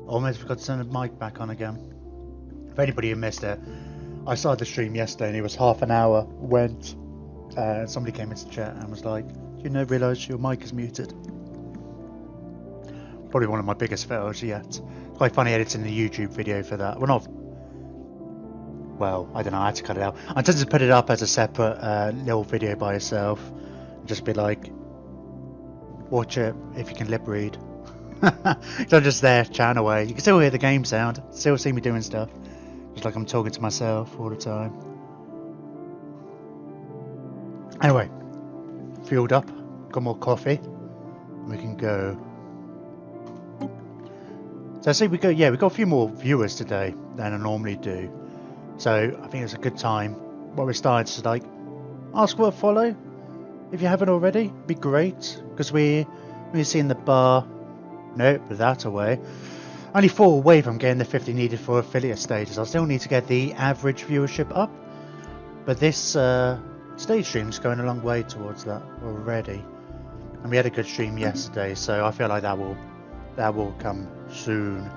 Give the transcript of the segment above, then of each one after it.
Almost forgot to turn the mic back on again. For anybody who missed it, I started the stream yesterday and it was half an hour went. Somebody came into chat and was like, "Do you realise your mic is muted?" Probably one of my biggest fails yet. Quite funny editing the YouTube video for that. Well, not. Well, I don't know. I had to cut it out. I intended to put it up as a separate little video by itself. And just be like, watch it if you can lip read. So I'm just there chatting away. You can still hear the game sound. Still see me doing stuff. Just like I'm talking to myself all the time. Anyway, fueled up. Got more coffee. We can go. So I see we got a few more viewers today than I normally do. So I think it's a good time. What we started to like ask for a follow. If you haven't already, be great. Because we're seeing the bar. Nope, put that away. Only 4 away from getting the 50 needed for affiliate status. I still need to get the average viewership up. But this stage stream's going a long way towards that already. And we had a good stream yesterday, so I feel like that will come soon.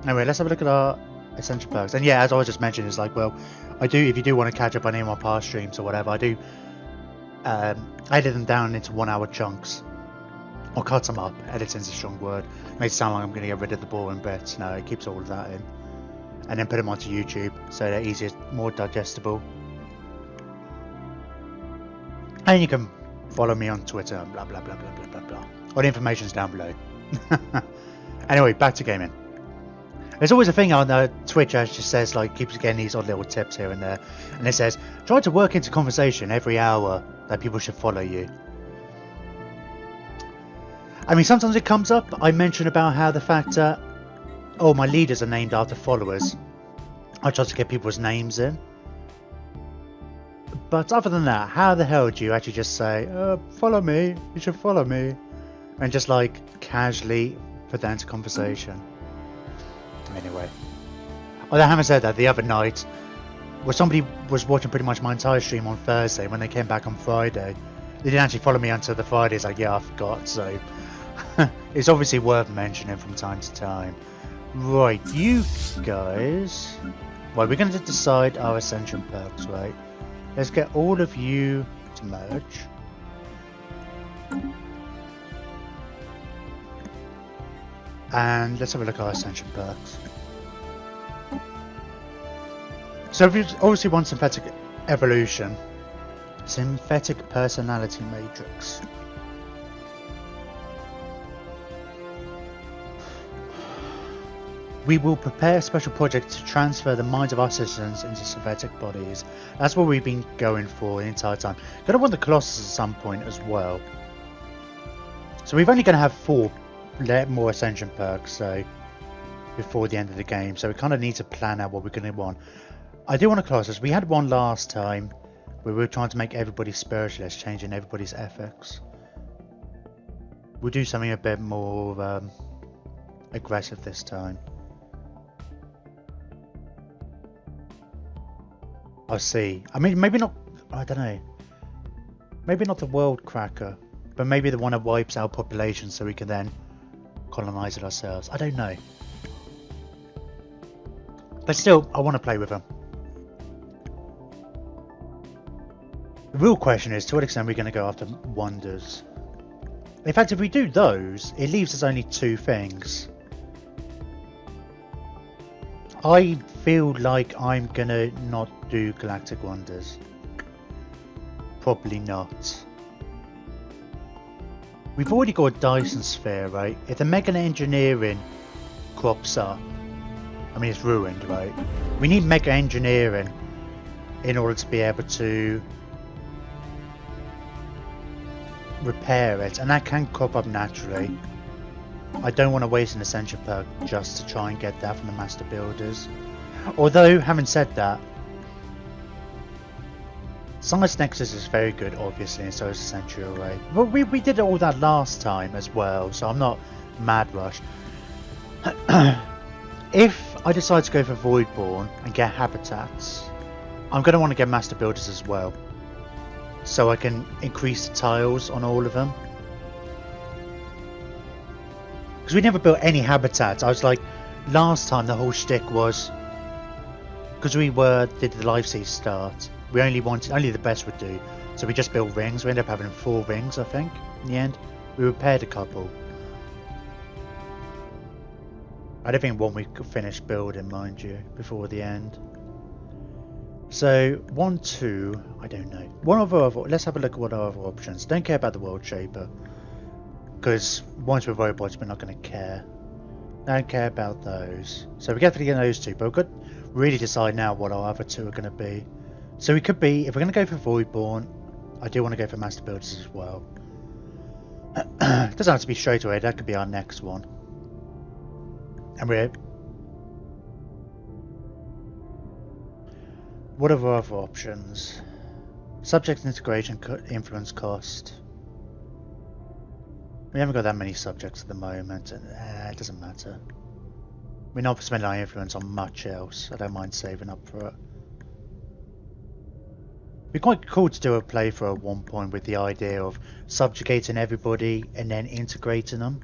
Anyway, let's have a look at our essential perks. And yeah, as I was just mentioning, it's like, well, if you do want to catch up on any of my past streams or whatever, I do edit them down into 1 hour chunks. Or cut them up. Editing's a strong word. Makes it sound like I'm going to get rid of the boring bits. No, it keeps all of that in. And then put them onto YouTube so they're easier, more digestible. And you can follow me on Twitter and blah blah blah blah blah blah blah. All the information's down below. Anyway, back to gaming. There's always a thing on Twitch that just says, like, keeps getting these odd little tips here and there. And it says, try to work into conversation every hour that people should follow you. I mean, sometimes it comes up. I mention about how the fact that, oh, my leaders are named after followers. I try to get people's names in. But other than that, how the hell do you actually just say, follow me, you should follow me. And just like casually put that into conversation. Anyway. Although having said that, the other night, where somebody was watching pretty much my entire stream on Thursday, when they came back on Friday, they didn't actually follow me until the Friday. It's like, yeah, I forgot, so... It's obviously worth mentioning from time to time. Right, you guys... Right, we're going to decide our ascension perks, right? Let's get all of you to merge. And let's have a look at our ascension perks. So if you obviously want synthetic evolution, synthetic personality matrix. We will prepare a special project to transfer the minds of our citizens into synthetic bodies. That's what we've been going for the entire time. Gonna want the Colossus at some point as well. So we've only gonna have 4 more ascension perks, so before the end of the game. So we kind of need to plan out what we're gonna want. I do want a Colossus. We had one last time where we were trying to make everybody spiritualist, changing everybody's ethics. We'll do something a bit more aggressive this time. I'll see. I mean, maybe not. I don't know. Maybe not the world cracker, but maybe the one that wipes out population so we can then colonize it ourselves. I don't know. But still, I want to play with them. The real question is, to what extent are we going to go after wonders? In fact, if we do those, it leaves us only 2 things. I feel like I'm gonna not do galactic wonders. Probably not. We've already got a Dyson sphere, right? If the mega engineering crops up, I mean it's ruined, right? We need mega engineering in order to be able to repair it, and that can crop up naturally. I don't want to waste an ascension perk just to try and get that from the master builders. Although, having said that, Science Nexus is very good, obviously, and so is Century Array. But we did all that last time as well, so I'm not mad rush. If I decide to go for Voidborn and get habitats, I'm going to want to get master builders as well, so I can increase the tiles on all of them. Because we never built any habitats. I was like, last time the whole shtick was, because we did the life sea start, we only the best would do. So we just built rings. We ended up having 4 rings, I think, in the end. We repaired a couple. I don't think one we could finish building, mind you, before the end. So 1, 2, I don't know. Let's have a look at what our other options. Don't care about the world shaper, because once we're robots, we're not going to care. Don't care about those. So we definitely get those 2, but we've got to really decide now what our other 2 are going to be. So we could be, if we're going to go for Voidborn, I do want to go for Master Builders as well. It doesn't have to be straight away. That could be our next one. And what are our other options? Subject integration, influence cost. We haven't got that many subjects at the moment, and it doesn't matter. We're not spending our influence on much else. I don't mind saving up for it. It'd be quite cool to do a playthrough at one point with the idea of subjugating everybody and then integrating them.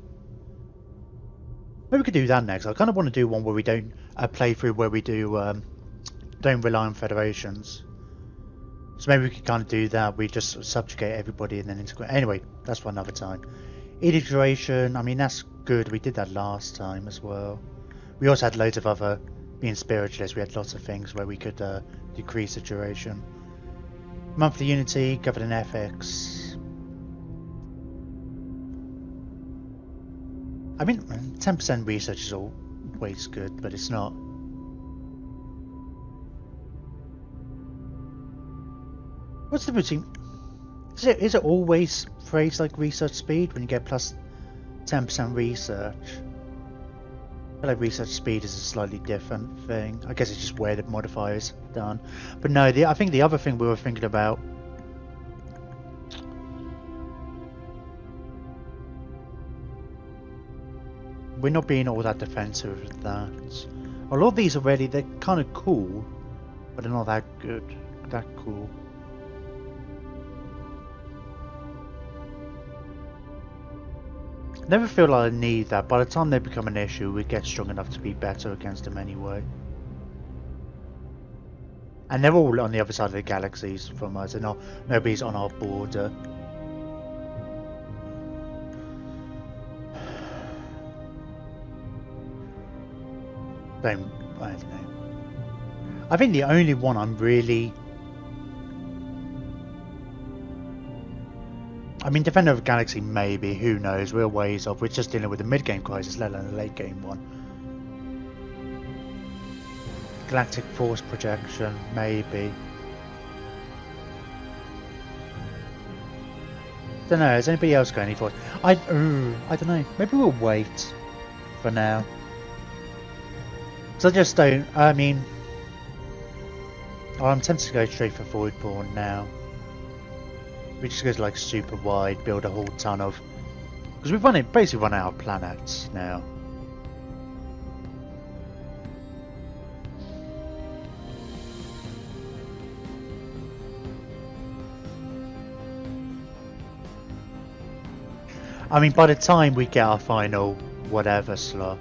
Maybe we could do that next. I kind of want to do one where we don't a playthrough where we don't rely on federations. So maybe we could kind of do that. We just subjugate everybody and then integrate. Anyway, that's for another time. Iteration. I mean, that's good. We did that last time as well. We also had loads of other, being spiritualists, we had lots of things where we could decrease the duration. Monthly unity, governing ethics. I mean, 10% research is always good, but it's not. What's the difference between... Is it always phrased like research speed when you get plus 10% research? I feel like research speed is a slightly different thing. I guess it's just where the modifier is done. But no, I think the other thing we were thinking about... We're not being all that defensive with that. A lot of these already, they're kind of cool, but they're not that good. That cool. Never feel like I need that. By the time they become an issue, we get strong enough to be better against them anyway. And they're all on the other side of the galaxies from us, and nobody's on our border. I don't know. I think the only one I'm really... I mean, Defender of the Galaxy, maybe. Who knows? We're ways off. We're just dealing with a mid-game crisis, let alone a late-game one. Galactic Force Projection, maybe. Don't know. Has anybody else got any thoughts? I don't know. Maybe we'll wait for now. So I just don't. I mean, I'm tempted to go straight for Voidborn now. We just go to like super wide, build a whole ton of, because we've basically run out of planets now. I mean, by the time we get our final whatever slot,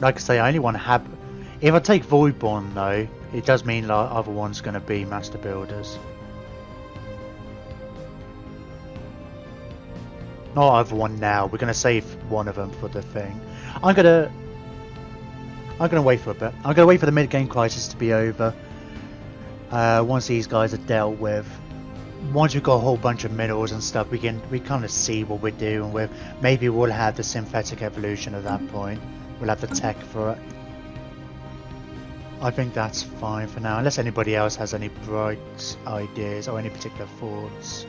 like I say, I only want to have. If I take Voidborn though, it does mean like other one's going to be Master Builders. Not other one now. We're going to save one of them for the thing. I'm gonna wait for a bit. I'm gonna wait for the mid-game crisis to be over. Once these guys are dealt with, once we've got a whole bunch of minerals and stuff, we kind of see what we're doing with. Maybe we'll have the synthetic evolution at that point. We'll have the tech for it. I think that's fine for now, unless anybody else has any bright ideas or any particular thoughts.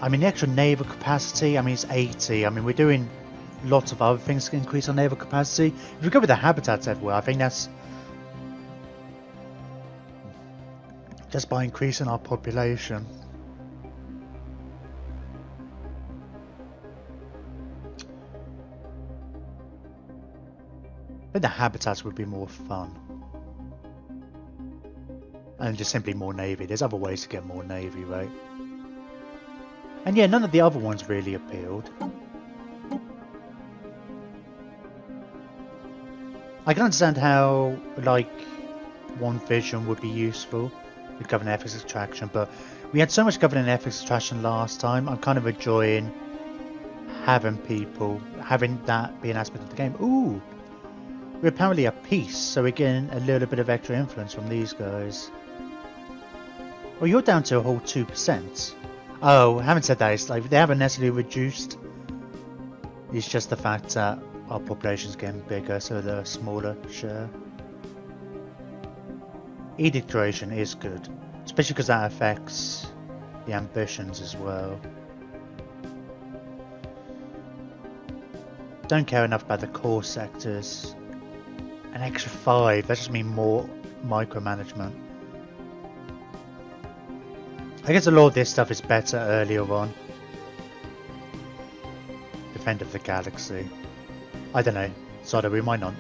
I mean, the extra naval capacity, I mean, it's 80. I mean, we're doing lots of other things to increase our naval capacity. If we go with the habitats everywhere, I think that's just by increasing our population. I think the habitats would be more fun. And just simply more navy. There's other ways to get more navy, right? And yeah, none of the other ones really appealed. I can understand how, like, one vision would be useful with government ethics extraction, but we had so much government ethics extraction last time. I'm kind of enjoying having that be an aspect of the game. Ooh! We're apparently at peace, so we're getting a little bit of extra influence from these guys. Oh, you're down to a whole 2%. Oh, having said that, it's like they haven't necessarily reduced. It's just the fact that our population's getting bigger, so they're a smaller share. Edict duration is good, especially because that affects the ambitions as well. Don't care enough about the core sectors. An extra 5, that just means more micromanagement. I guess a lot of this stuff is better earlier on. Defend of the Galaxy. I don't know. Sorry, we might not.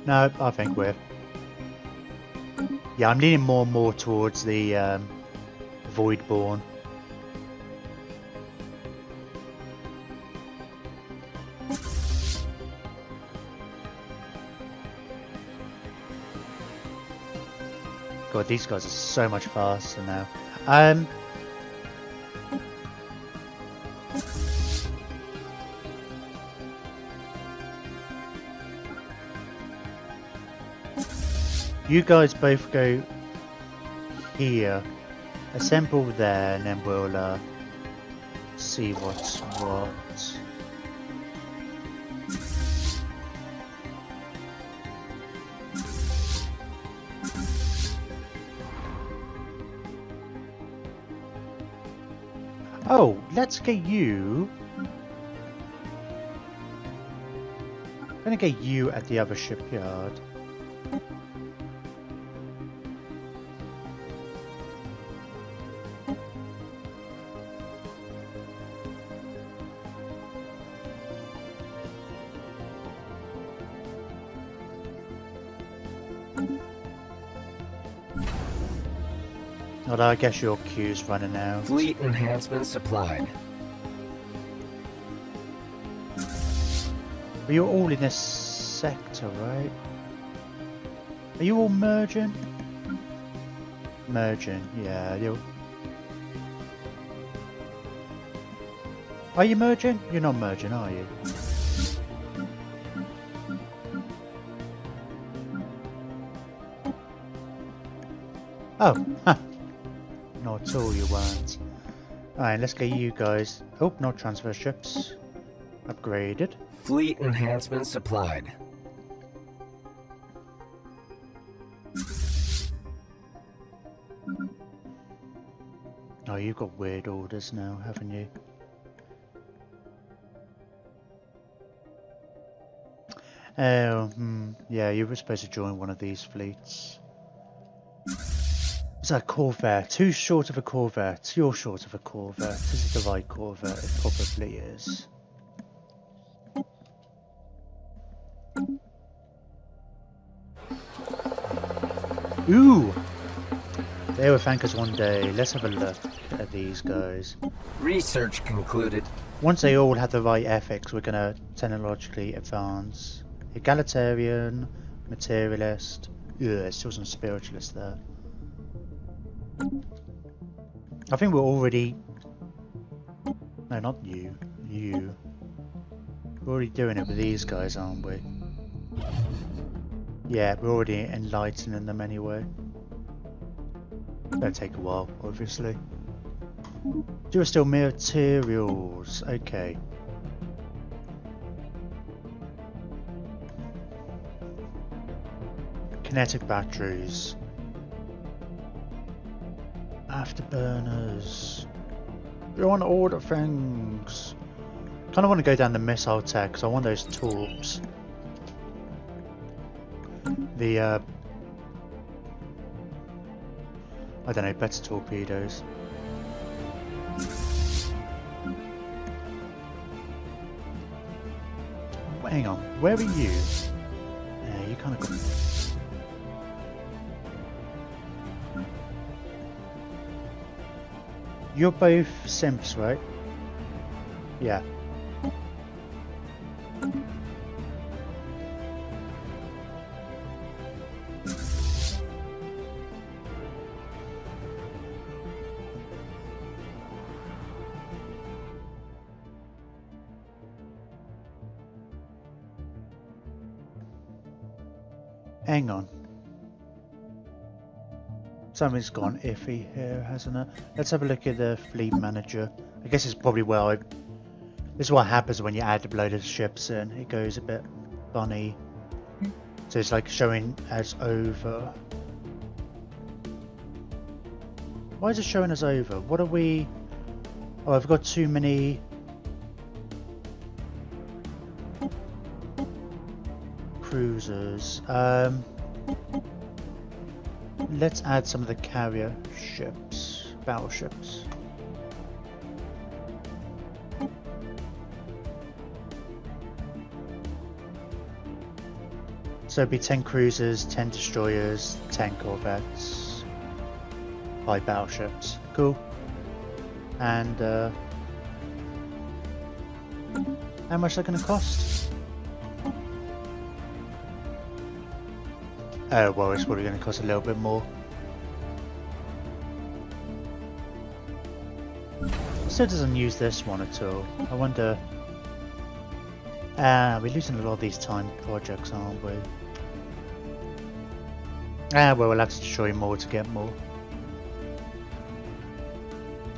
No, I think we're... Yeah, I'm leaning more and more towards the Voidborn. God, these guys are so much faster now. You guys both go here, assemble there, and then we'll see what's what. Oh, let's get you. I'm gonna get you at the other shipyard. Although I guess your queue's running out. Fleet enhancement supplied. But you're all in this sector, right? Are you all merging? Merging, yeah. Are you merging? You're not merging, are you? Oh, huh. Not at all, you weren't. Alright, let's get you guys. Oh, no transfer ships. Upgraded. Fleet enhancement supplied. Oh, you've got weird orders now, haven't you? Oh, yeah, you were supposed to join one of these fleets. It's a Corvette. Too short of a Corvette. You're short of a Corvette. This is the right Corvette. It probably is. Ooh! They will thank us one day. Let's have a look at these guys. Research concluded. Once they all have the right ethics, we're going to technologically advance. Egalitarian, materialist. Yeah, still some spiritualists there. I think we're already... No, not you. You. We're already doing it with these guys, aren't we? Yeah, we're already enlightening them anyway. That'll take a while, obviously. Do still materials. Okay. Kinetic batteries. Afterburners. We want to order things. Kind of want to go down the missile tech because I want those torps. The I don't know, better torpedoes. Hang on, where are you? you kind of got... You're both simps, right? Yeah. Hang on. Something's gone iffy here, hasn't it? Let's have a look at the fleet manager. I guess it's probably this is what happens when you add a load of ships in. It goes a bit funny. So it's like showing as over. Why is it showing as over? What are we... Oh, I've got too many... cruisers. Let's add some of the carrier ships, battleships. So it'd be 10 cruisers, 10 destroyers, 10 corvettes, 5 battleships. Cool. And how much is that going to cost? Oh, well, it's probably going to cost a little bit more. Still doesn't use this one at all. I wonder... we're losing a lot of these time projects, aren't we? Well, we'll have to destroy more to get more.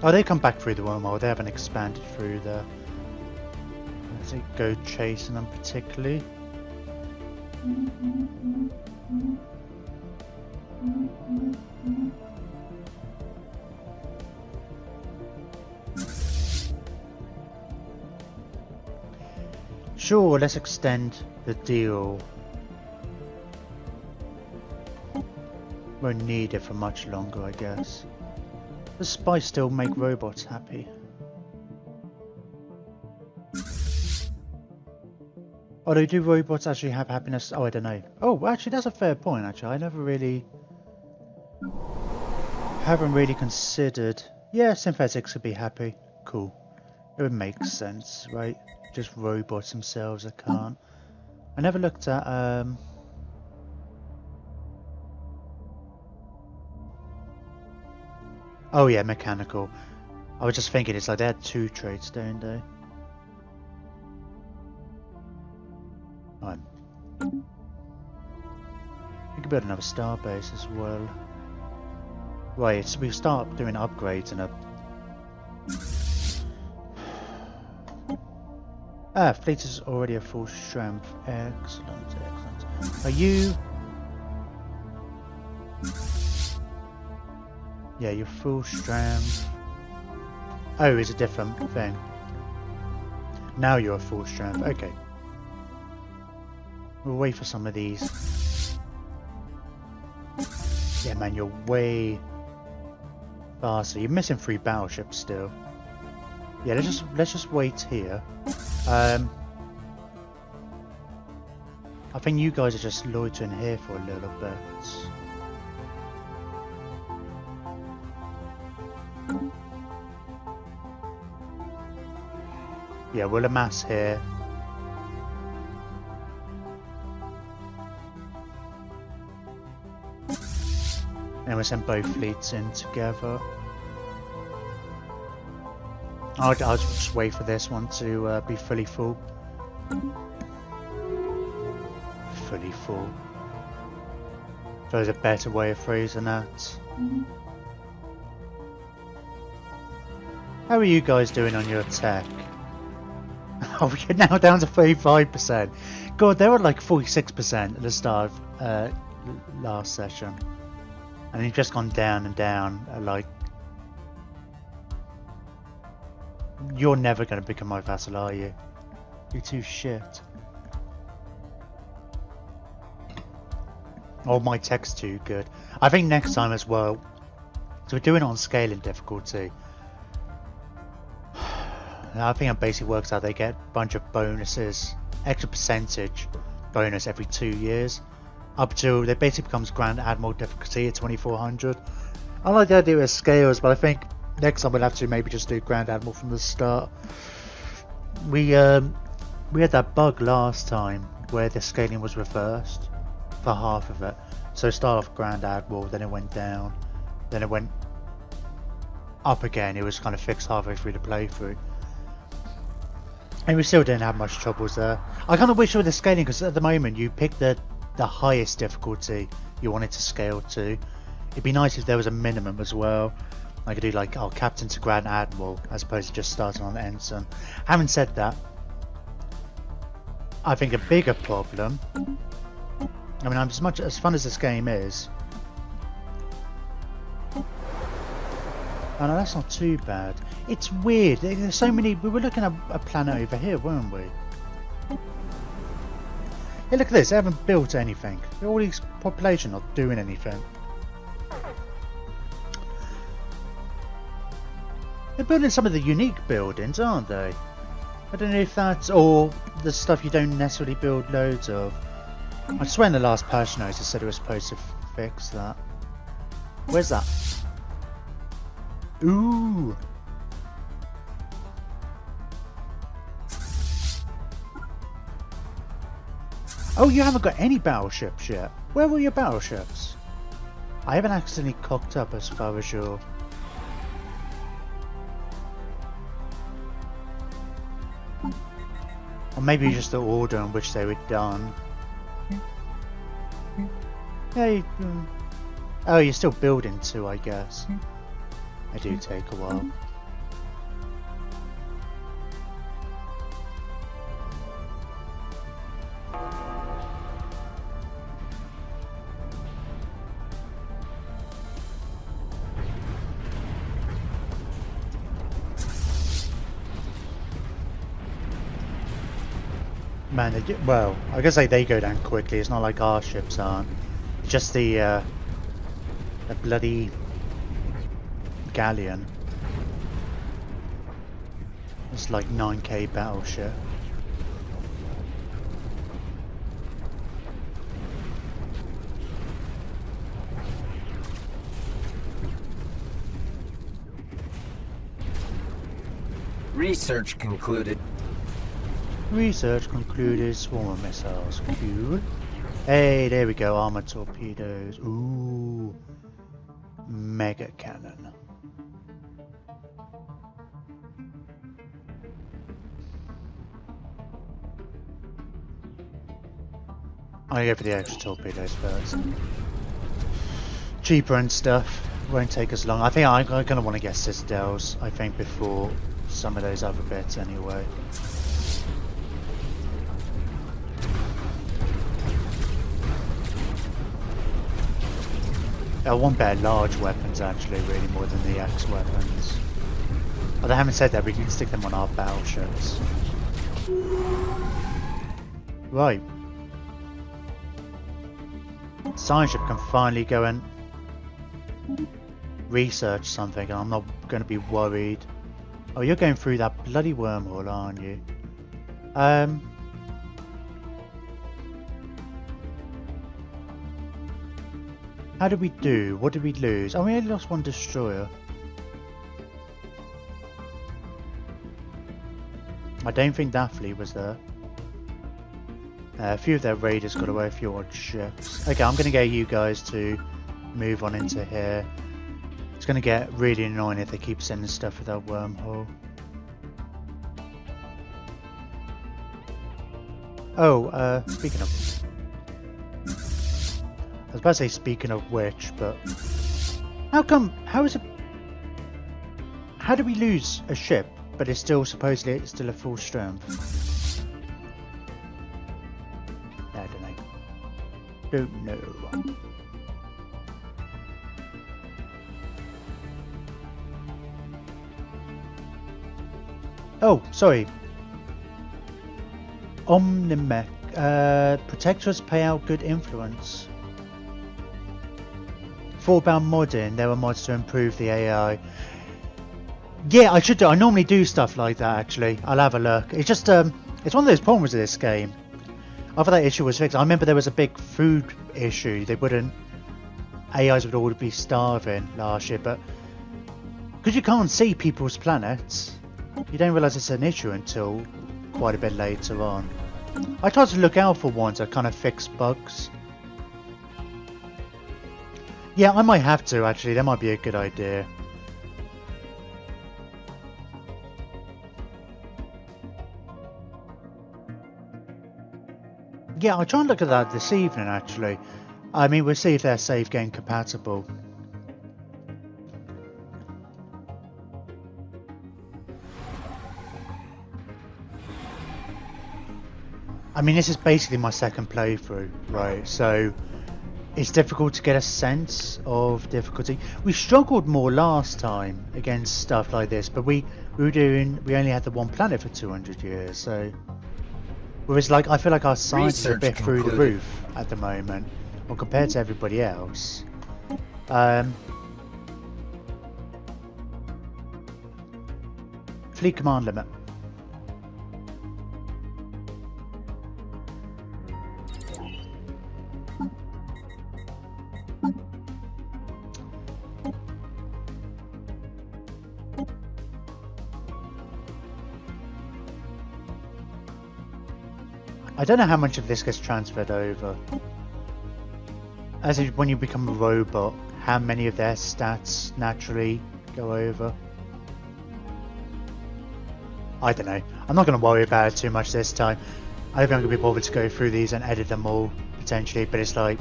Oh, they come back through the wormhole. They haven't expanded through there. Let's go chasing them particularly. Sure, let's extend the deal. Won't need it for much longer, I guess. Does spice still make robots happy? Although, do robots actually have happiness? Oh, I don't know. Oh, actually, that's a fair point, actually. I haven't really considered... Yeah, synthetics could be happy. Cool. It would make sense, right? Just robots themselves, I can't. I never looked at, Oh yeah, mechanical. I was just thinking, it's like they had 2 traits, don't they? We could build another starbase as well. Right, so we start doing upgrades and fleet is already at full strength. Excellent, excellent. Are you... Yeah, you're full strength. Oh, it's a different thing. Now you're a full strength. Okay. We'll wait for some of these. Yeah, man, you're way faster. You're missing 3 battleships still. Yeah, let's just wait here. I think you guys are just loitering here for a little bit. Yeah, we'll amass here. And we'll send both fleets in together. I'll just wait for this one to be fully full. Fully full. There's a better way of phrasing that. How are you guys doing on your tech? Oh, we're now down to 35%. God, they were like 46% at the start of last session. And you've just gone down and down, like... You're never going to become my vassal, are you? You're too shit. Oh, my tech's too good. I think next time as well, so we're doing it on scaling difficulty. I think it basically works out they get a bunch of bonuses, extra percentage bonus every 2 years. up till it basically becomes Grand Admiral difficulty at 2400. I like the idea of scales, but I think next time we'll have to maybe just do Grand Admiral from the start. We had that bug last time where the scaling was reversed for half of it. So it started off Grand Admiral, then it went down, then it went up again. It was kind of fixed halfway through the playthrough. And we still didn't have much troubles there. I kind of wish with the scaling, because at the moment you pick the highest difficulty you wanted to scale to. It'd be nice if there was a minimum as well. I could do like, oh, Captain to Grand Admiral as opposed to just starting on Ensign. Having said that, I think a bigger problem, I mean, as fun as this game is, oh no, that's not too bad. It's weird, there's so many. We were looking at a planet over here, weren't we? Hey, look at this, they haven't built anything. All these population not doing anything. They're building some of the unique buildings, aren't they? I don't know if that's or the stuff you don't necessarily build loads of. I swear in the last patch notes it said it was supposed to fix that. Where's that? Ooh. Oh, you haven't got any battleships yet. Where were your battleships? I haven't accidentally cocked up as far as your... Or maybe just the order in which they were done. Hey, oh, you're still building two, I guess. They do take a while. Man, they do, well, I guess they go down quickly. It's not like our ships aren't. It's just the bloody galleon. It's like 9k battleship. Research concluded. Research concluded. Swarm of missiles. Cool. Hey, there we go. Armored torpedoes. Ooh. Mega cannon. I'm gonna go for the extra torpedoes first. Cheaper and stuff. Won't take us long. I think I'm gonna want to get citadels. I think before some of those other bits anyway. I want better large weapons actually, really, more than the X weapons. But they haven't said that, we can stick them on our battleships. Right. Science ship can finally go and research something, and I'm not going to be worried. Oh, you're going through that bloody wormhole, aren't you? How did we do? What did we lose? Oh, we only lost one destroyer. I don't think that fleet was there. A few of their raiders got away, a few odd ships. Okay, I'm going to get you guys to move on into here. It's going to get really annoying if they keep sending stuff through that wormhole. Oh, speaking of... I was about to say speaking of which, but... How is it... How do we lose a ship, but it's still supposedly it's still at full strength? I don't know. Oh, sorry. Omnimech. Protectors pay out good influence. Forbound modding. There were mods to improve the AI. Yeah, I should do. I normally do stuff like that. Actually, I'll have a look. It's just it's one of those problems with this game. After that issue was fixed, I remember there was a big food issue. They wouldn't... AIs would all be starving last year, but... Because you can't see people's planets, you don't realise it's an issue until quite a bit later on. I try to look out for ones that kind of fix bugs. Yeah, I might have to, actually. That might be a good idea. Yeah, I'll try and look at that this evening, actually. I mean, we'll see if they're save game compatible. I mean, this is basically my second playthrough, right? So, it's difficult to get a sense of difficulty. We struggled more last time against stuff like this, but we only had the one planet for 200 years, so... Whereas, like, I feel like our science is a bit through the roof at the moment, or compared to everybody else. Fleet command limit. I don't know how much of this gets transferred over. As in, when you become a robot, how many of their stats naturally go over? I don't know. I'm not going to worry about it too much this time. I don't think I'm going to be bothered to go through these and edit them all, potentially, but it's like...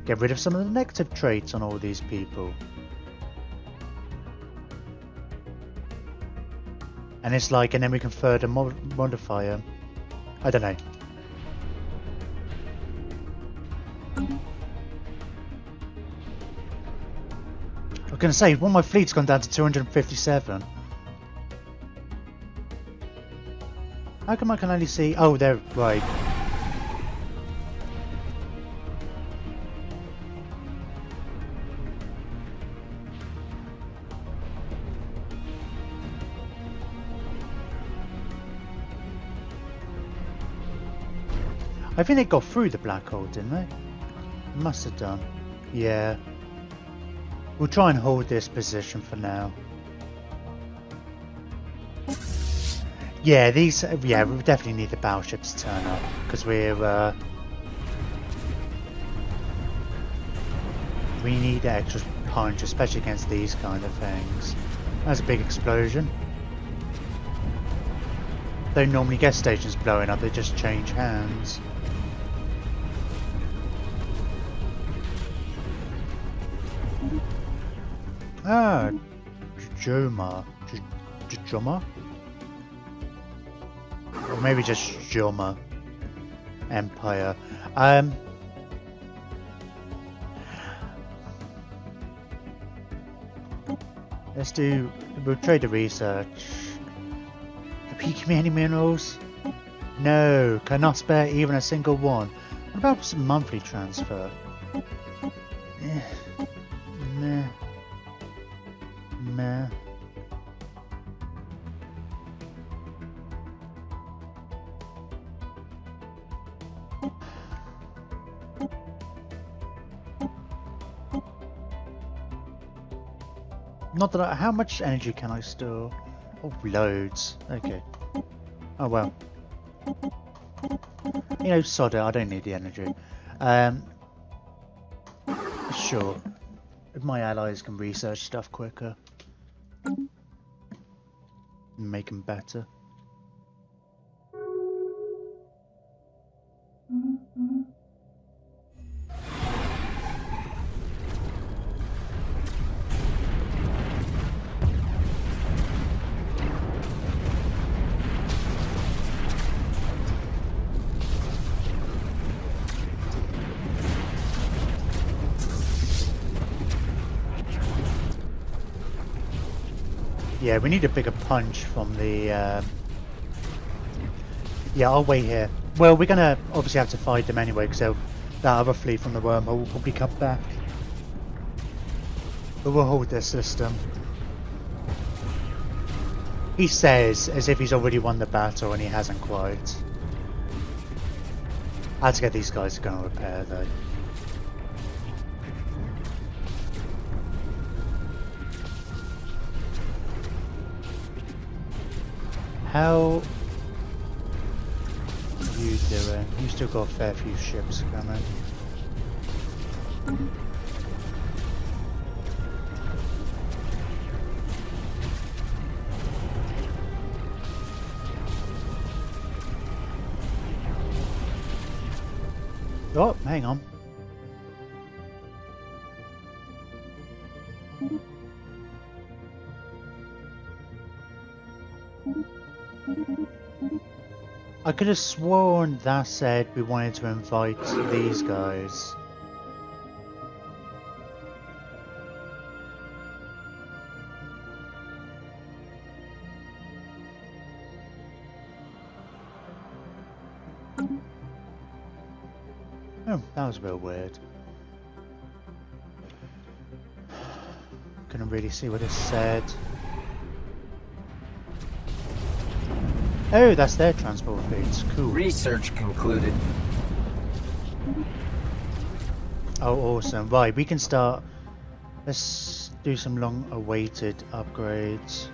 Get rid of some of the negative traits on all these people. And it's like, and then we can further modify them. I don't know. I was going to say, one of my fleet's gone down to 257. How come I can only see... Oh, they're... Right. I think they got through the black hole, didn't they? Must have done. Yeah. We'll try and hold this position for now. Yeah, these... Yeah, we definitely need the battleships to turn up. Because we're... We need extra punch, especially against these kind of things. That's a big explosion. Don't normally get stations blowing up, they just change hands. Ah, Joma. Joma? Or maybe just Joma Empire. Let's do... We'll trade the research. Can you give me any minerals? No, cannot spare even a single one. What about some monthly transfer? Meh. Meh. Not that how much energy can I store? Oh, loads. Okay. Oh well. You know, sod it, I don't need the energy. Sure. If my allies can research stuff quicker. Make them better. Yeah, we need a bigger punch from the... Yeah, I'll wait here. Well, we're gonna obviously have to fight them anyway, because that other fleet from the wormhole will probably come back. But we'll hold this system. He says as if he's already won the battle and he hasn't quite. I had to get these guys to go and repair though. How are you doing? You still got a fair few ships coming. Oh, hang on. I could have sworn that said we wanted to invite these guys. Oh, that was real weird. Couldn't really see what it said. Oh, that's their transport fleets. Cool. Research concluded. Oh, awesome. Right, we can start. Let's do some long-awaited upgrades.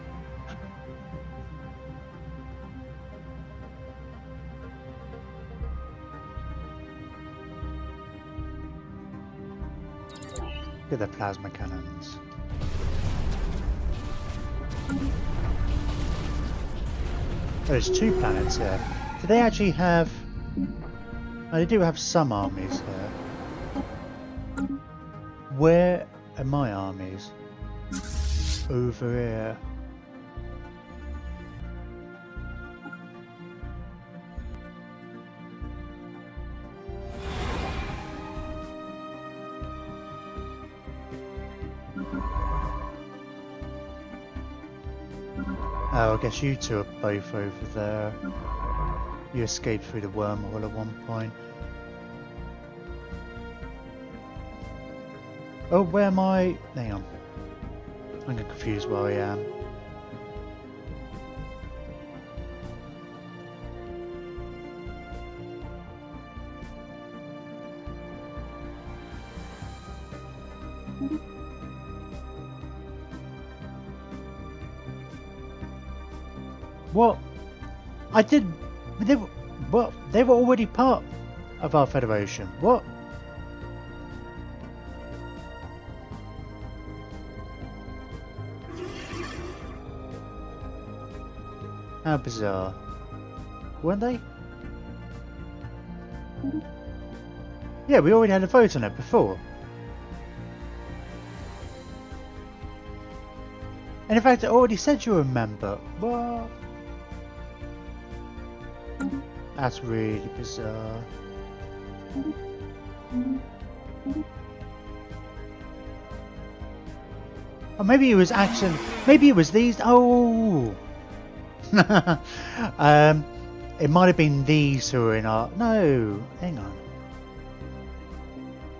Get the plasma cannons. There's 2 planets here. Do they actually have... Oh, they do have some armies here. Where are my armies? Over here. Oh, I guess you two are both over there. You escaped through the wormhole at one point. Oh, where am I? Hang on. I'm getting confused where I am. What? I did. What? They were already part of our federation. What? How bizarre. Weren't they? Yeah, we already had a vote on it before. And in fact, it already said you were a member. What? That's really bizarre. Or maybe it was actually... Maybe it was these... Oh! It might have been these who were in our... No, hang on.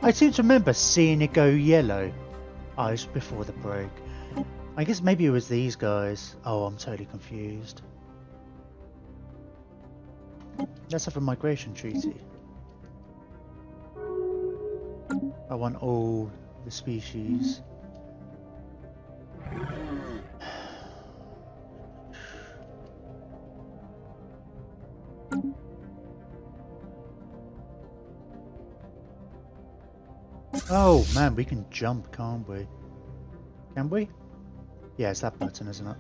I seem to remember seeing it go yellow. Oh, it was before the break. I guess maybe it was these guys. Oh, I'm totally confused. Let's have a migration treaty. I want all the species. Oh man, we can jump, can't we? Can we? Yeah, it's that button, isn't it?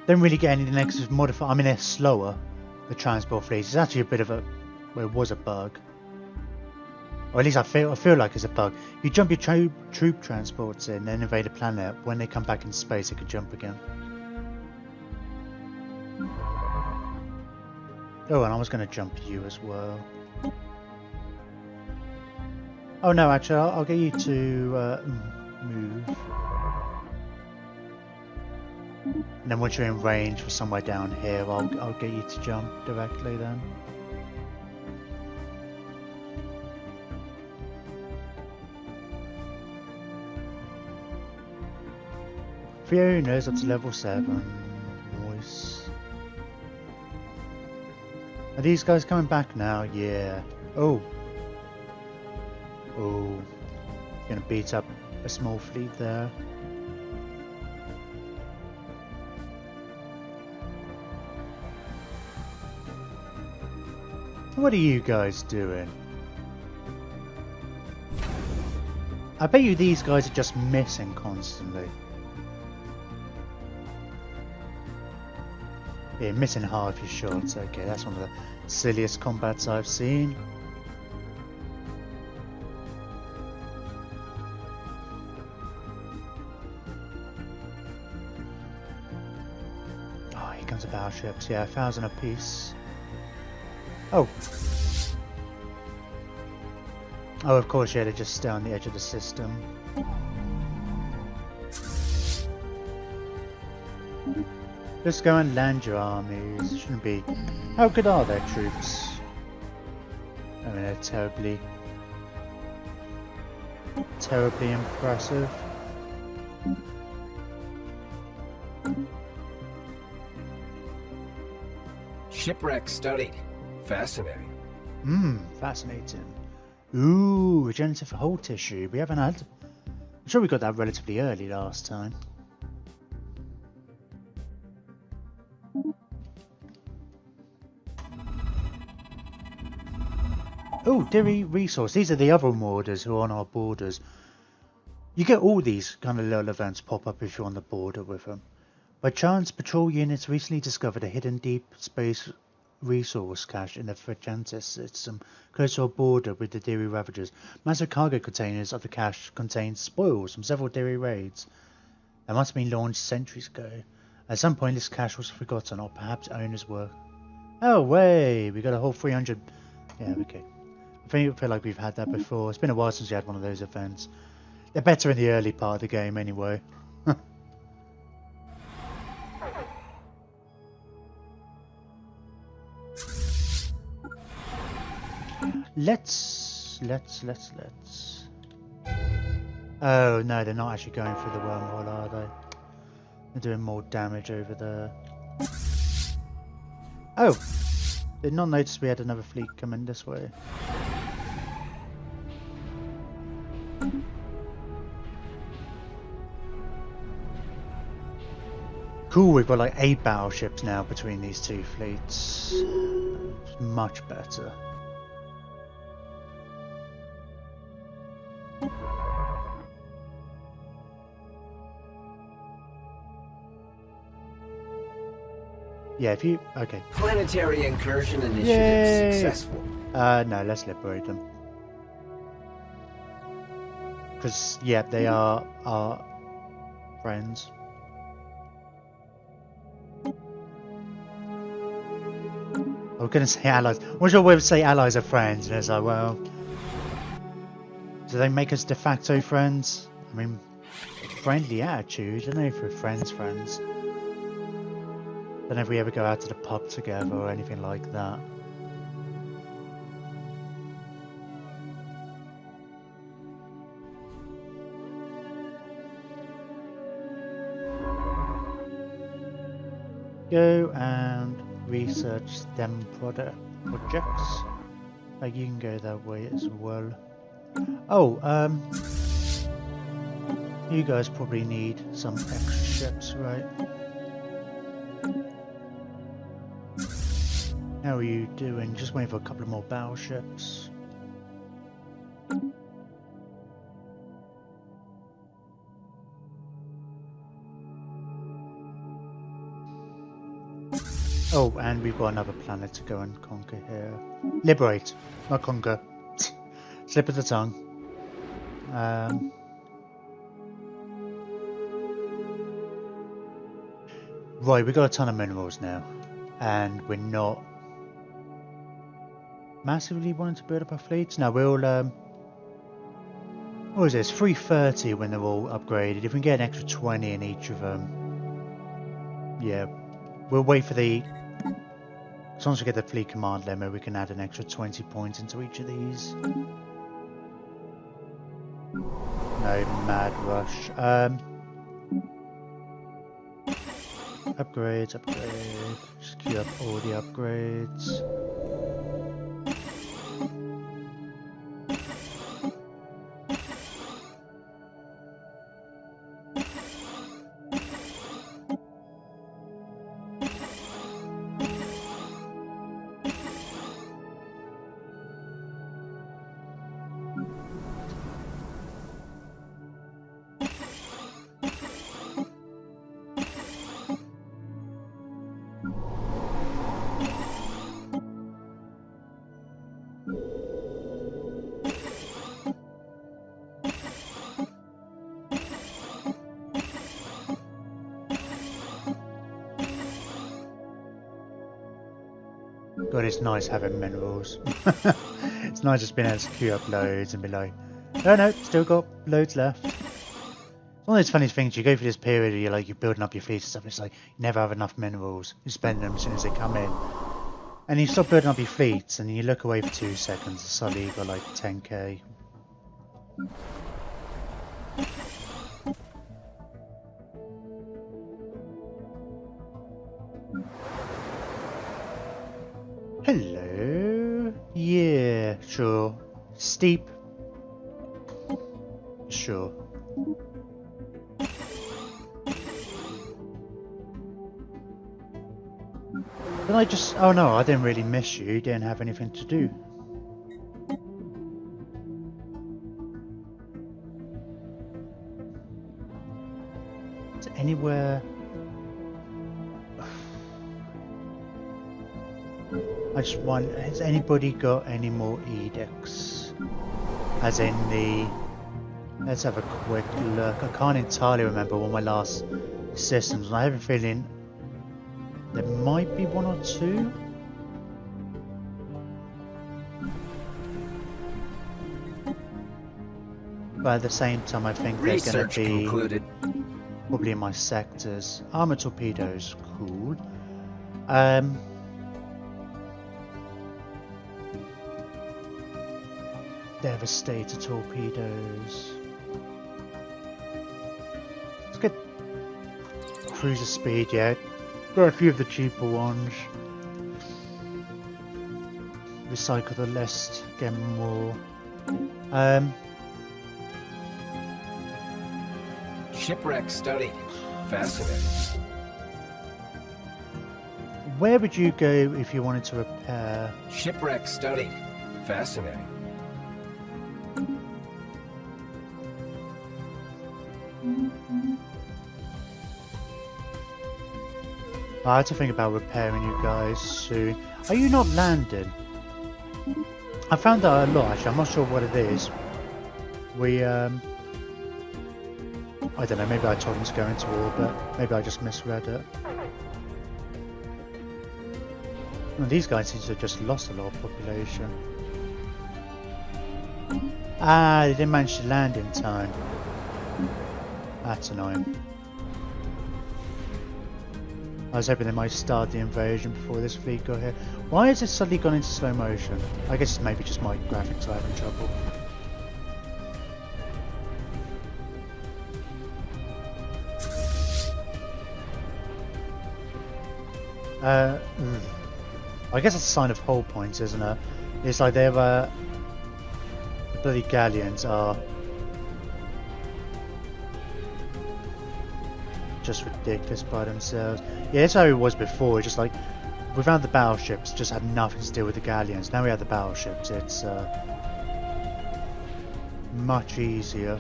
Don't really get anything extra modified. I mean, they're slower, the transport fleets. It's actually a bit of a... Well, it was a bug. Or at least I feel like it's a bug. You jump your troop transports in, then invade a planet. When they come back in space, they can jump again. Oh, and I was going to jump you as well. Oh no, actually, I'll get you to move. And then once you're in range for somewhere down here, I'll get you to jump directly then. Fiona's up to level 7. Nice. Are these guys coming back now? Yeah. Oh. Oh. Gonna beat up a small fleet there. What are you guys doing? I bet you these guys are just missing constantly. Yeah, missing half your shots. Okay, that's one of the silliest combats I've seen. Oh, here comes the battleships. Yeah, 1,000 apiece. Oh. Oh, of course, yeah, they just stay on the edge of the system. Just go and land your armies. Shouldn't be. How good are their troops? I mean, they're terribly impressive. Shipwreck studied. Fascinating. Fascinating. Ooh, regenerative hull tissue. We haven't had. I'm sure we got that relatively early last time. Oh, dairy resource. These are the other marauders who are on our borders. You get all these kind of little events pop up if you're on the border with them. By chance, patrol units recently discovered a hidden deep space resource cache in the Mechanists system close to our border with the dairy ravagers. Massive cargo containers of the cache contain spoils from several dairy raids that must have been launched centuries ago. At some point this cache was forgotten, or perhaps owners were... Oh way! We got a whole 300... Yeah, okay. I feel like we've had that before. It's been a while since we had one of those events. They're better in the early part of the game anyway. Let's... Oh no, they're not actually going through the wormhole, are they? They're doing more damage over there. Oh! Did not notice we had another fleet coming this way. Cool, we've got like 8 battleships now between these two fleets. It's much better. Yeah, if you... Okay. Planetary incursion initiative successful. No, let's liberate them. Because, yeah, they are our friends. I was going to say allies. What's your way of say allies are friends? And it's like, well... Do they make us de facto friends? I mean, friendly attitude. I don't know if we're friends. Don't know if we ever go out to the pub together or anything like that. Go and research STEM projects. You can go that way as well. Oh, you guys probably need some extra ships, right? How are you doing? Just waiting for a couple of more battleships. Oh, and we've got another planet to go and conquer here. Liberate, not conquer. Slip of the tongue. Right, we've got a ton of minerals now. And we're not massively wanting to build up our fleets. Now we'll what is this? 330 when they're all upgraded. If we can get an extra 20 in each of them, yeah, we'll wait for the. As long as we get the fleet command limit, we can add an extra 20 points into each of these. No mad rush. Upgrades, upgrade. Just queue up all the upgrades. God, it's nice having minerals. It's nice just being able to queue up loads and be like, oh no, still got loads left. It's one of those funny things, you go through this period where you're building up your fleet and stuff, it's like, you never have enough minerals. You spend them as soon as they come in. And you stop building up your fleets and you look away for 2 seconds, and suddenly you've got like 10k. Hello. Yeah, sure. Steep. Sure. But I just... Oh no, I didn't really miss you. Didn't have anything to do. Is there anywhere... I just want... Has anybody got any more edicts? As in the... Let's have a quick look. I can't entirely remember one of my last systems, and I have a feeling there might be 1 or 2. But at the same time, I think they're going to be concluded. Probably in my sectors. Armor torpedoes, cool. Devastator torpedoes. Let's get cruiser speed, yeah. Got a few of the cheaper ones. Recycle the list, get more. Shipwreck studied. Fascinating. Where would you go if you wanted to repair? Shipwreck studied. Fascinating. I had to think about repairing you guys soon. Are you not landing? I found that a lot actually, I'm not sure what it is. We I don't know, maybe I told him to go into war, but maybe I just misread it. Well, these guys seem to have just lost a lot of population. Ah, they didn't manage to land in time. That's annoying. I was hoping they might start the invasion before this fleet got here. Why has it suddenly gone into slow motion? I guess it's maybe just my graphics are having trouble. I guess it's a sign of hull points, isn't it? It's like they're the bloody galleons are just ridiculous by themselves. Yeah, that's how it was before. Just like without the battleships, just had nothing to do with the galleons. Now we have the battleships. It's much easier.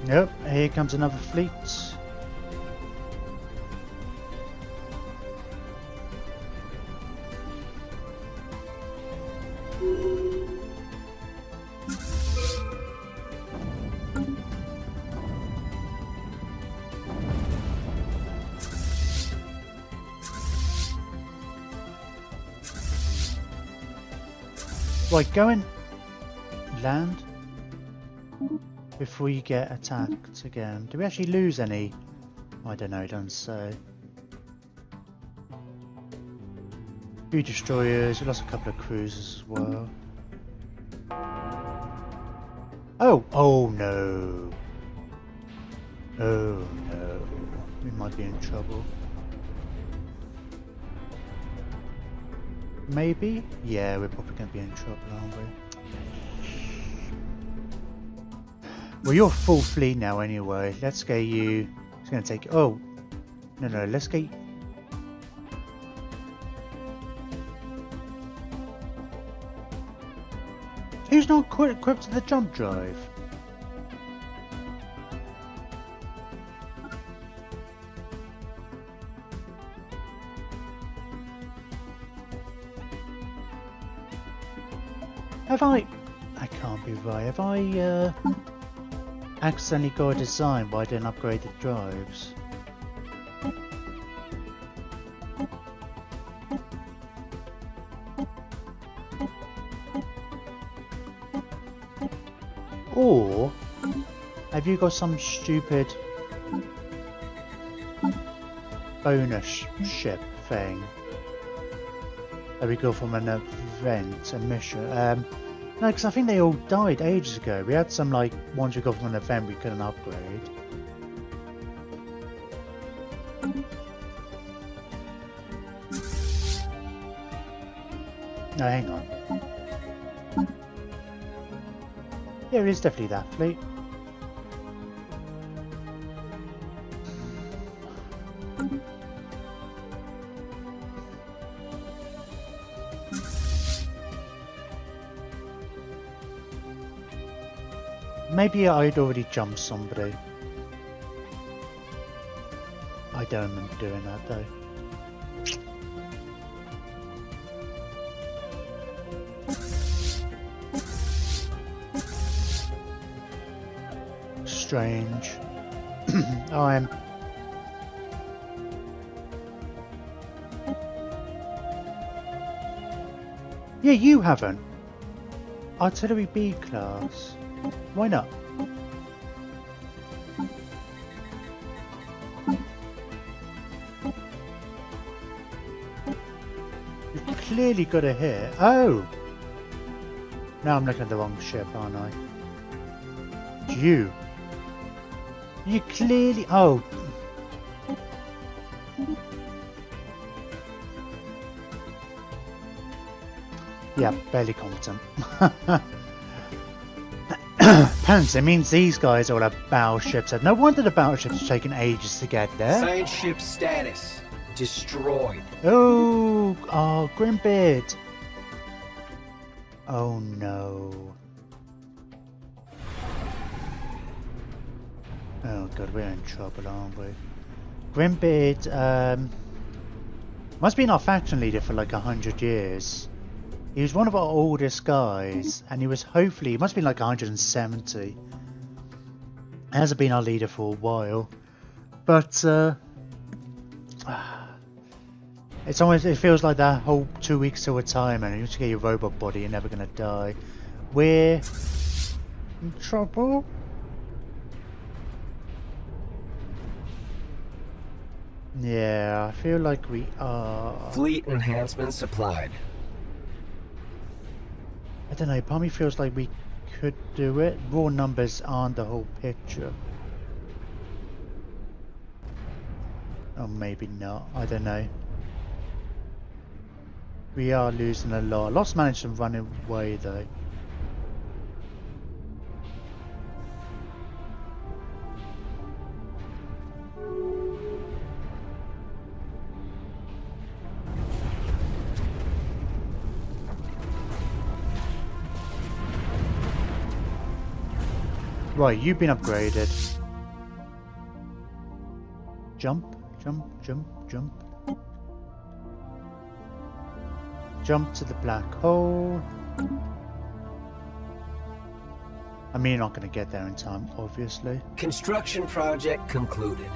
Yep, here comes another fleet. Right, go and land before you get attacked again. Do we actually lose any I don't know, it doesn't say. Few destroyers, we lost a couple of cruisers as well. Oh! Oh no! Oh no. We might be in trouble. Maybe? Yeah, we're probably going to be in trouble, aren't we? Well, you're full fleet now anyway. Let's get you... It's going to take... Oh! No, let's get... Who's not equipped to the jump drive? Have I can't be right. Have I accidentally got a design but I didn't upgrade the drives? Or have you got some stupid bonus ship thing that we go from an event, a mission? No, because I think they all died ages ago. We had some like ones we got from an event we couldn't upgrade. No, hang on. Yeah, it is definitely that fleet. Maybe I'd already jumped somebody. I don't remember doing that though. Strange. I'm... Yeah, you haven't. Artillery B class. Why not? You've clearly got a hit. Oh! Now I'm looking at the wrong ship, aren't I? You clearly... Oh! Yeah, barely competent. Pants, it means these guys all have battleships. No wonder the battleships are taking ages to get there. Science ship status. Destroyed. Oh, Grimbeard. Oh no. Oh god, we're in trouble, aren't we? Grimbeard, must have been our faction leader for like 100 years. He was one of our oldest guys, and he was he must have been like 170. He hasn't been our leader for a while, but it feels like that whole 2 weeks to retirement, and you just get your robot body, you're never gonna die. We're in trouble. Yeah, I feel like we are. Fleet enhancement supplied. I don't know, part of me feels like we could do it. Raw numbers aren't the whole picture. Or maybe not, I don't know. We are losing a lot. Lost managed to run away though. Right, you've been upgraded. Jump, jump, jump, jump. Jump to the black hole. I mean, you're not going to get there in time, obviously. Construction project concluded.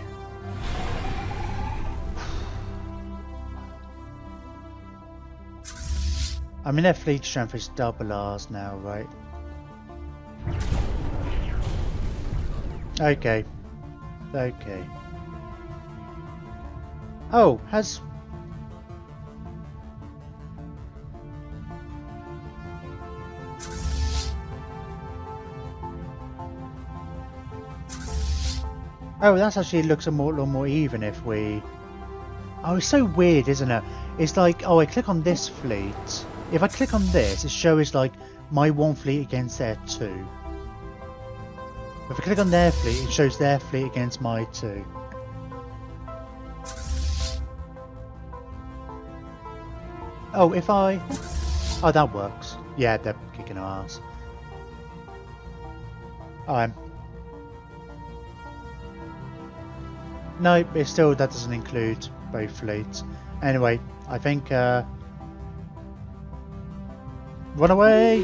I mean, their fleet strength is double ours now, right? Okay. Okay. Oh, has... Oh, that's actually looks a lot more even if we... Oh, it's so weird, isn't it? It's like, oh, I click on this fleet. If I click on this, it shows like my one fleet against their two. If I click on their fleet, it shows their fleet against my two. Oh, if I... Oh, that works. Yeah, they're kicking our ass. No, it still, that doesn't include both fleets. Anyway, I think, run away!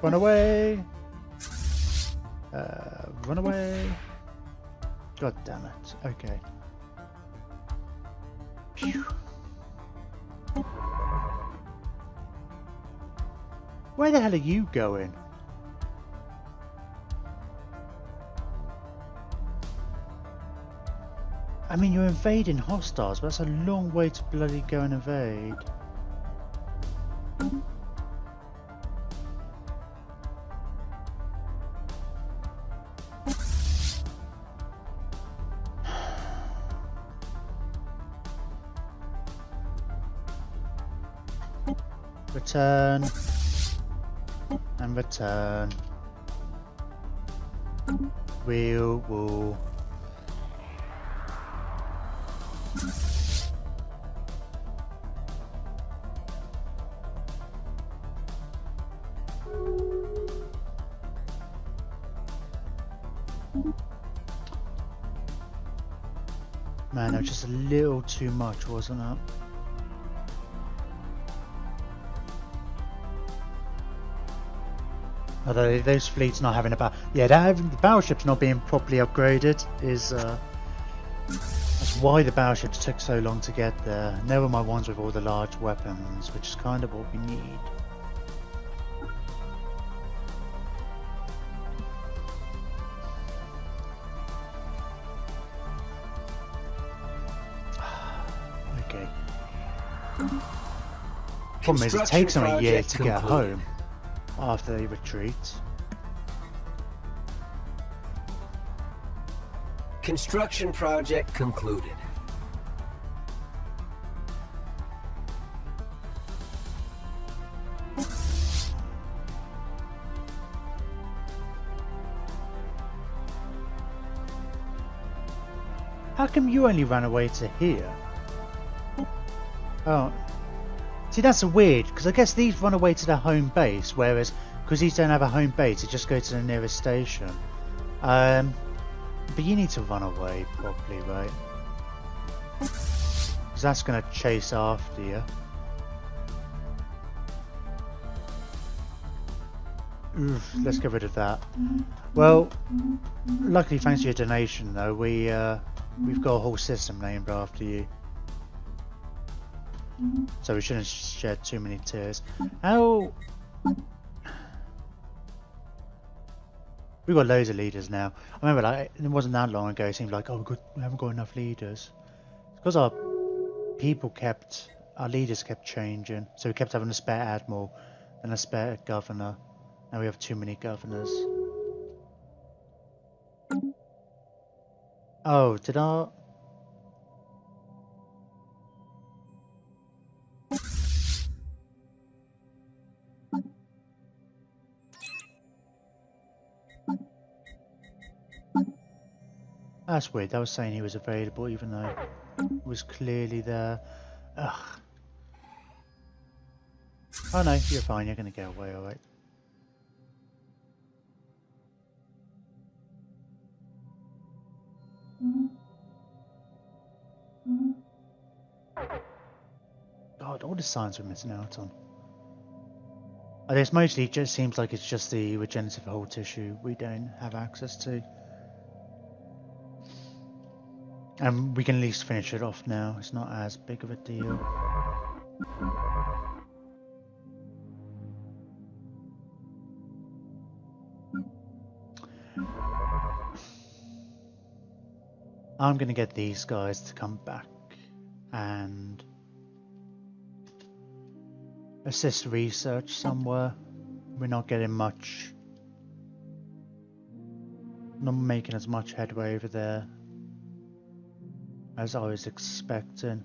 Run away! Run away! God damn it. Okay. Phew. Where the hell are you going? I mean, you're invading hostiles, but that's a long way to bloody go and invade. Return. And return. We'll... Man, that was just a little too much, wasn't it? Although those fleets not having a yeah, the battleships not being properly upgraded is that's why the battleships took so long to get there. Never mind ones with all the large weapons, which is kind of what we need. Okay. Problem is, it takes them a year to get home after they retreat. Construction project concluded. How come you only ran away to here? Oh. See, that's weird, because I guess these run away to their home base, whereas, because these don't have a home base, they just go to the nearest station. But you need to run away, probably, right? Because that's going to chase after you. Oof, let's get rid of that. Well, luckily, thanks to your donation, though, we've got a whole system named after you. So we shouldn't shed too many tears. How... We've got loads of leaders now. I remember, like, it wasn't that long ago, it seemed like, oh, we haven't got enough leaders. It's because our leaders kept changing. So we kept having a spare admiral and a spare governor. Now we have too many governors. Oh, did our... That's weird, that was saying he was available even though he was clearly there. Ugh. Oh no, you're fine, you're gonna get away, alright. God, all the science we're missing out on. I guess mostly it just seems like it's just the regenerative whole tissue we don't have access to. And we can at least finish it off now, it's not as big of a deal. I'm going to get these guys to come back and assist research somewhere. We're not getting much, not making as much headway over there as I was expecting.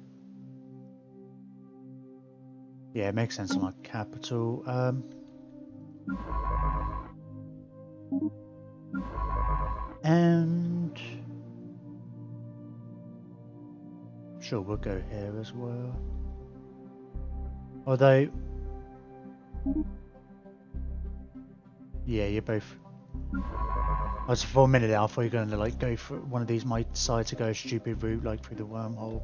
Yeah, it makes sense on my capital. And sure, we'll go here as well. Although, yeah, you're both. I was for a minute there, I thought you were going to like go for one of these. Might decide to go a stupid route like through the wormhole.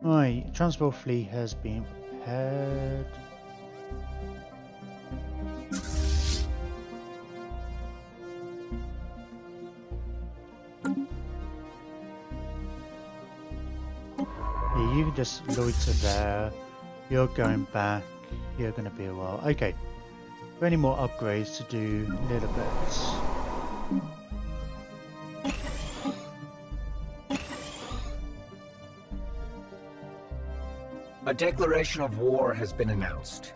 Right, transport fleet has been prepared. Yeah, you can just loiter there. You're going back. You're going to be a while. Okay. Any more upgrades to do? Little bits. A declaration of war has been announced.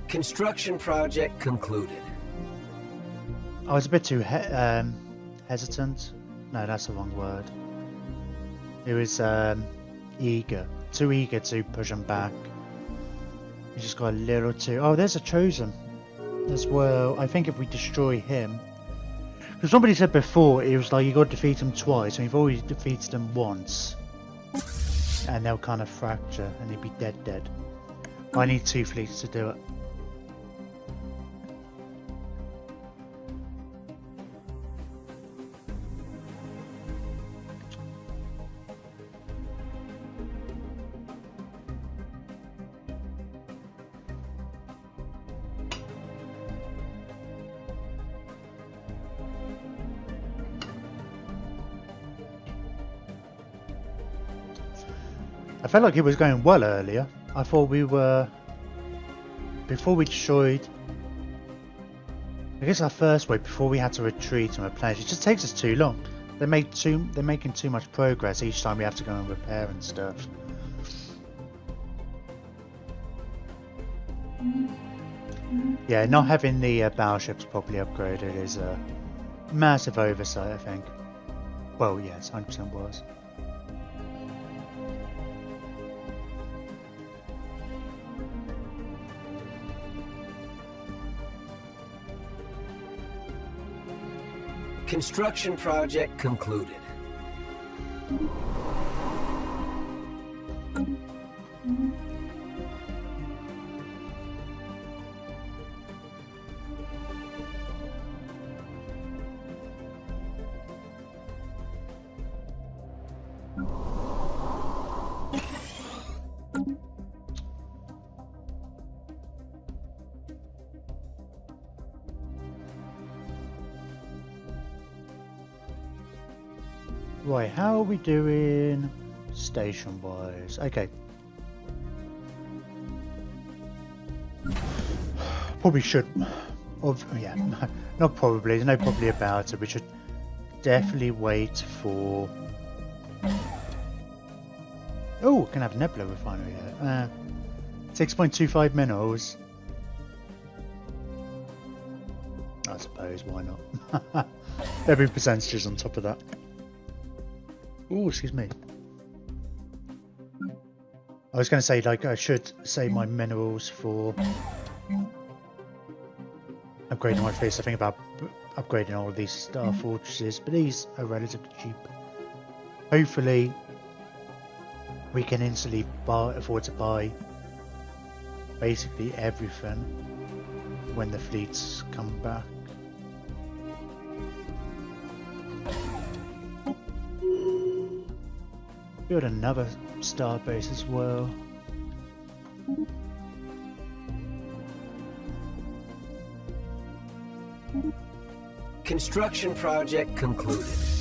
Construction project concluded. I was a bit too hesitant. No, that's the wrong word. It was eager. Too eager to push him back. You just got a little too... Oh, there's a chosen as well. I think if we destroy him... Because somebody said before, it was like you got to defeat him twice, and you've already defeated him once. And they'll kind of fracture, and he'd be dead. I need 2 fleets to do it. I felt like it was going well earlier. I thought we were... Before we destroyed... I guess our first wave, before we had to retreat and replenish, it just takes us too long. They're making too much progress each time we have to go and repair and stuff. Yeah, not having the battleships properly upgraded is a massive oversight, I think. Well, yes, 100% was. Construction project concluded. Right, how are we doing station-wise? Okay. Probably should... yeah, not probably. There's no probably about it. We should definitely wait for... Oh, we can have Nebula refinery here. 6.25 minerals. I suppose, why not? There'll be percentages on top of that. Oh, excuse me. I was going to say, like, I should save my minerals for upgrading my fleet. I think about upgrading all of these star fortresses, but these are relatively cheap. Hopefully, we can instantly afford to buy basically everything when the fleets come back. Build another star base as well. Construction project concluded.